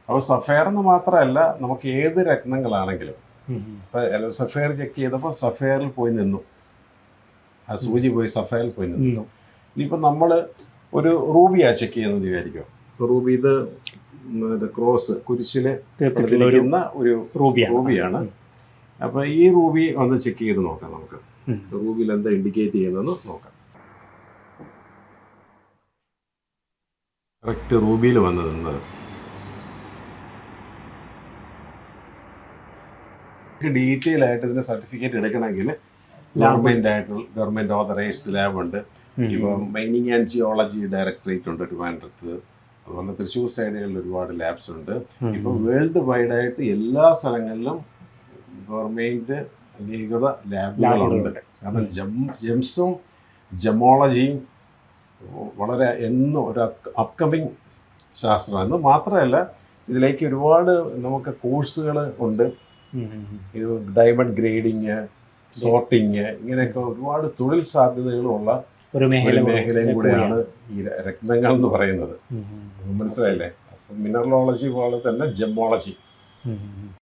അപ്പോൾ സഫയർ എന്ന് മാത്രമല്ല, നമുക്ക് ഏത് രത്നങ്ങളാണെങ്കിലും ഇപ്പോൾ സഫയർ ചെക്ക് ചെയ്തപ്പോൾ സഫയറിൽ പോയി നിന്നു, ആ സൂചി പോയി സഫയറിൽ പോയി നിന്നു. ഇനിയിപ്പോൾ നമ്മൾ ഒരു റൂബിയാ ചെക്ക് ചെയ്യുന്നത് വിചാരിക്കും. റൂബി ഇത് ക്രോസ് കുരിശിൽ പ്രതിനിധിക്കുന്ന ഒരു റൂബിയാണ്. അപ്പോൾ ഈ റൂബി ഒന്ന് ചെക്ക് ചെയ്ത് നോക്കാം. നമുക്ക് റൂബിയിൽ എന്താ ഇൻഡിക്കേറ്റ് ചെയ്യുന്നതെന്ന് നോക്കാം. കറക്റ്റ് റൂബിയിൽ വന്ന് നിന്നത്. ഡീറ്റെയിൽ ആയിട്ട് ഇതിന്റെ സർട്ടിഫിക്കറ്റ് എടുക്കണമെങ്കിൽ ഗവൺമെന്റ് ഓതറൈസ്ഡ് ലാബ് ഉണ്ട്. ഇപ്പം മൈനിങ് ആൻഡ് ജിയോളജി ഡയറക്ടറേറ്റ് ഉണ്ട് ട്രിവാൻഡ്രത്ത്. അതുപോലെ തൃശ്ശൂർ സൈഡുകളിൽ ഒരുപാട് ലാബ്സ് ഉണ്ട്. ഇപ്പം വേൾഡ് വൈഡ് ആയിട്ട് എല്ലാ സ്ഥലങ്ങളിലും ഗവൺമെന്റ് അംഗീകൃത ലാബുകളുണ്ട്. കാരണം ജെംസും ജമോളജിയും വളരെ എന്നും ഒരു അപ്കമിങ് ശാസ്ത്രമാണ്. മാത്രമല്ല ഇതിലേക്ക് ഒരുപാട് നമുക്ക് കോഴ്സുകൾ ഉണ്ട്. ഇത് ഡയമണ്ട് ഗ്രേഡിങ്, സോർട്ടിങ്, ഇങ്ങനെയൊക്കെ ഒരുപാട് തൊഴിൽ സാധ്യതകളുള്ള ഒരു മേഖലയും കൂടെയാണ് ഈ രത്നങ്ങൾ എന്ന് പറയുന്നത്. മനസ്സിലായില്ലേ? മിനറലോളജി പോലെ തന്നെ ജെമോളജി